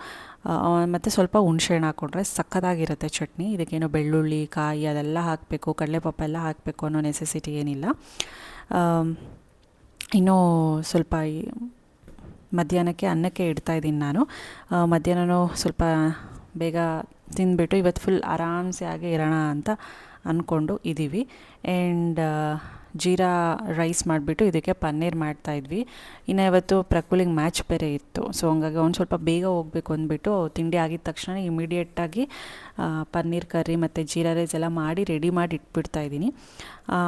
ಮತ್ತು ಸ್ವಲ್ಪ ಹುಣ್ಸೆಹಣ್ಣು ಹಾಕ್ಕೊಂಡ್ರೆ ಸಕ್ಕತ್ತಾಗಿರುತ್ತೆ ಚಟ್ನಿ. ಇದಕ್ಕೇನು ಬೆಳ್ಳುಳ್ಳಿ, ಕಾಯಿ ಅದೆಲ್ಲ ಹಾಕಬೇಕು, ಕಡಲೆಪಪ್ಪ ಎಲ್ಲ ಹಾಕಬೇಕು ಅನ್ನೋ ನೆಸೆಸಿಟಿ ಏನಿಲ್ಲ. ಇನ್ನೂ ಸ್ವಲ್ಪ ಮಧ್ಯಾಹ್ನಕ್ಕೆ ಅನ್ನಕ್ಕೆ ಇಡ್ತಾಯಿದ್ದೀನಿ ನಾನು. ಮಧ್ಯಾಹ್ನವೂ ಸ್ವಲ್ಪ ಬೇಗ ತಿಂದುಬಿಟ್ಟು ಇವತ್ತು ಫುಲ್ ಆರಾಮ್ಸೆ ಆಗಿ ಇರೋಣ ಅಂತ ಅಂದ್ಕೊಂಡು ಇದ್ದೀವಿ. ಆ್ಯಂಡ್ ಜೀರಾ ರೈಸ್ ಮಾಡಿಬಿಟ್ಟು ಇದಕ್ಕೆ ಪನ್ನೀರ್ ಮಾಡ್ತಾಯಿದ್ವಿ. ಇನ್ನು ಇವತ್ತು ಪ್ರಕುಲಿಗೆ ಮ್ಯಾಚ್ ಬೇರೆ ಇತ್ತು, ಸೊ ಹಂಗಾಗಿ ಅವ್ನು ಸ್ವಲ್ಪ ಬೇಗ ಹೋಗಬೇಕು ಅಂದ್ಬಿಟ್ಟು ತಿಂಡಿ ಆಗಿದ ತಕ್ಷಣ ಇಮಿಡಿಯೇಟಾಗಿ ಪನ್ನೀರ್ ಕರ್ರಿ ಮತ್ತು ಜೀರಾ ರೈಸ್ ಎಲ್ಲ ಮಾಡಿ ರೆಡಿ ಮಾಡಿ ಇಟ್ಬಿಡ್ತಾಯಿದ್ದೀನಿ.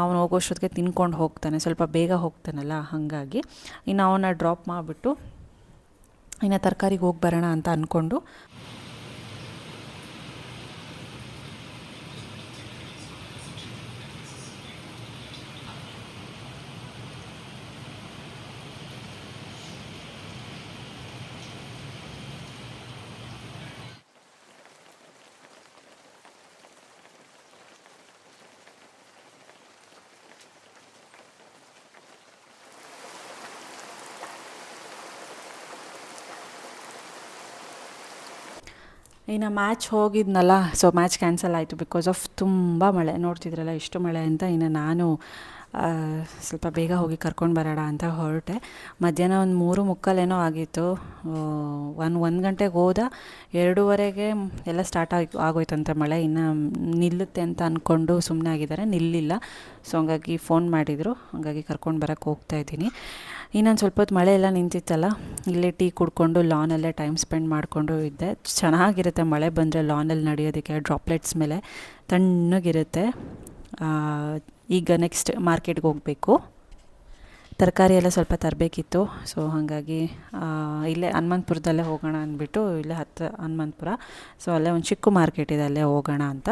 ಅವನು ಹೋಗೋಷ್ಟೊತ್ತಿಗೆ ತಿನ್ಕೊಂಡು ಹೋಗ್ತಾನೆ, ಸ್ವಲ್ಪ ಬೇಗ ಹೋಗ್ತಾನಲ್ಲ ಹಾಗಾಗಿ. ಇನ್ನು ಅವನ್ನ ಡ್ರಾಪ್ ಮಾಡಿಬಿಟ್ಟು ಇನ್ನು ತರಕಾರಿಗೆ ಹೋಗಿ ಬರೋಣ ಅಂತ ಅಂದ್ಕೊಂಡು ಇನ್ನು ಮ್ಯಾಚ್ ಹೋಗಿದ್ನಲ್ಲ, ಸೊ ಮ್ಯಾಚ್ ಕ್ಯಾನ್ಸಲ್ ಆಯಿತು ಬಿಕಾಸ್ ಆಫ್ ತುಂಬ ಮಳೆ. ನೋಡ್ತಿದ್ರಲ್ಲ ಎಷ್ಟು ಮಳೆ ಅಂತ. ಇನ್ನು ನಾನು ಸ್ವಲ್ಪ ಬೇಗ ಹೋಗಿ ಕರ್ಕೊಂಡು ಬರೋಣ ಅಂತ ಹೊರಟೆ. ಮಧ್ಯಾಹ್ನ ಒಂದು 3:45 ಆಗಿತ್ತು. ಒಂದು ಗಂಟೆಗೆ ಹೋದ, 2:30ಗೆ ಎಲ್ಲ ಸ್ಟಾರ್ಟ್ ಆಗೋಯ್ತಂತೆ ಮಳೆ. ಇನ್ನು ನಿಲ್ಲುತ್ತೆ ಅಂತ ಅಂದ್ಕೊಂಡು ಸುಮ್ಮನೆ ಆಗಿದ್ದಾರೆ, ನಿಲ್ಲಿಲ್ಲ. ಸೊ ಹಂಗಾಗಿ ಫೋನ್ ಮಾಡಿದರು, ಹಾಗಾಗಿ ಕರ್ಕೊಂಡು ಬರೋಕ್ಕೆ ಹೋಗ್ತಾಯಿದ್ದೀನಿ. ಇನ್ನೊಂದು ಸ್ವಲ್ಪ ಹೊತ್ತು ಮಳೆ ಎಲ್ಲ ನಿಂತಿತ್ತಲ್ಲ, ಇಲ್ಲೇ ಟೀ ಕುಡ್ಕೊಂಡು ಲಾನಲ್ಲೇ ಟೈಮ್ ಸ್ಪೆಂಡ್ ಮಾಡಿಕೊಂಡು ಇದ್ದೆ. ಚೆನ್ನಾಗಿರುತ್ತೆ ಮಳೆ ಬಂದರೆ ಲಾನಲ್ಲಿ ನಡೆಯೋದಕ್ಕೆ, ಡ್ರಾಪ್ಲೆಟ್ಸ್ ಮೇಲೆ ತಣ್ಣಗಿರುತ್ತೆ. ಈಗ ನೆಕ್ಸ್ಟ್ ಮಾರ್ಕೆಟ್ಗೆ ಹೋಗಬೇಕು, ತರಕಾರಿ ಎಲ್ಲ ಸ್ವಲ್ಪ ತರಬೇಕಿತ್ತು. ಸೊ ಹಾಗಾಗಿ ಇಲ್ಲೇ ಹನುಮಂತಪುರದಲ್ಲೇ ಹೋಗೋಣ ಅಂದ್ಬಿಟ್ಟು, ಇಲ್ಲೇ ಹನುಮಂತಪುರ, ಸೊ ಅಲ್ಲೇ ಒಂದು ಚಿಕ್ಕ ಮಾರ್ಕೆಟ್ ಇದೆ, ಅಲ್ಲೇ ಹೋಗೋಣ ಅಂತ.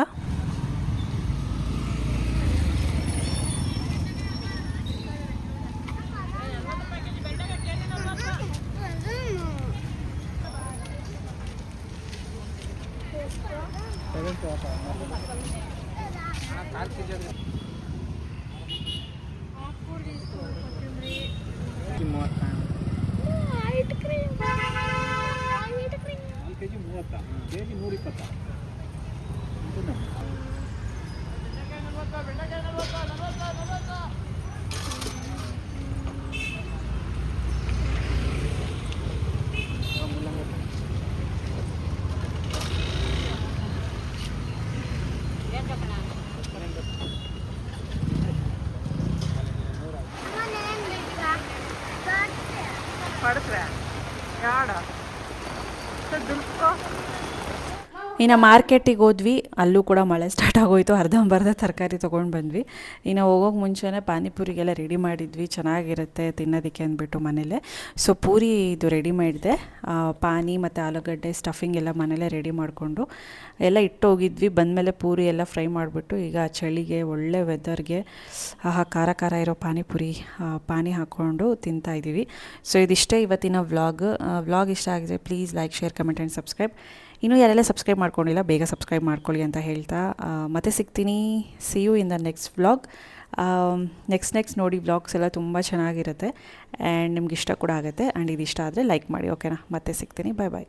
ಕೆಜಿ 120. ಇನ್ನು ಮಾರ್ಕೆಟಿಗೆ ಹೋದ್ವಿ, ಅಲ್ಲೂ ಕೂಡ ಮಳೆ ಸ್ಟಾರ್ಟ್ ಆಗೋಯಿತು. ಅರ್ಧಂಬರ್ಧ ತರಕಾರಿ ತೊಗೊಂಡು ಬಂದ್ವಿ. ಇನ್ನು ಹೋಗೋಕೆ ಮುಂಚೆನೇ ಪಾನಿಪುರಿಗೆಲ್ಲ ರೆಡಿ ಮಾಡಿದ್ವಿ, ಚೆನ್ನಾಗಿರುತ್ತೆ ತಿನ್ನೋದಕ್ಕೆ ಅಂದ್ಬಿಟ್ಟು ಮನೇಲೆ. ಸೊ ಪೂರಿ ಇದು ರೆಡಿ ಮಾಡಿದೆ, ಪಾನಿ ಮತ್ತು ಆಲೂಗಡ್ಡೆ ಸ್ಟಫಿಂಗ್ ಎಲ್ಲ ಮನೇಲೇ ರೆಡಿ ಮಾಡಿಕೊಂಡು ಎಲ್ಲ ಇಟ್ಟೋಗಿದ್ವಿ. ಬಂದಮೇಲೆ ಪೂರಿ ಎಲ್ಲ ಫ್ರೈ ಮಾಡಿಬಿಟ್ಟು ಈಗ ಚಳಿಗೆ ಒಳ್ಳೆ ವೆದರ್ಗೆ ಖಾರ ಖಾರ ಇರೋ ಪಾನಿ ಹಾಕ್ಕೊಂಡು ತಿಂತಾಯಿದ್ದೀವಿ. ಸೊ ಇದಿಷ್ಟೇ ಇವತ್ತಿನ ವ್ಲಾಗ್ ಇಷ್ಟ ಆಗಿದೆ. Please like, share, comment and subscribe. ಇನ್ನೂ ಯಾರೆಲ್ಲ ಸಬ್ಸ್ಕ್ರೈಬ್ ಮಾಡ್ಕೊಂಡಿಲ್ಲ ಬೇಗ ಸಬ್ಸ್ಕ್ರೈಬ್ ಮಾಡ್ಕೊಳ್ಳಿ ಅಂತ ಹೇಳ್ತಾ ಮತ್ತೆ ಸಿಗ್ತೀನಿ. See you in the next vlog. Next ನೋಡಿ, ವ್ಲಾಗ್ಸ್ ಎಲ್ಲ ತುಂಬ ಚೆನ್ನಾಗಿರುತ್ತೆ ಆ್ಯಂಡ್ ನಿಮ್ಗೆ ಇಷ್ಟ ಕೂಡ ಆಗುತ್ತೆ. ಆ್ಯಂಡ್ ಇದು ಇಷ್ಟ ಆದರೆ ಲೈಕ್ ಮಾಡಿ, ಓಕೆನಾ? ಮತ್ತೆ ಸಿಗ್ತೀನಿ. ಬಾಯ್.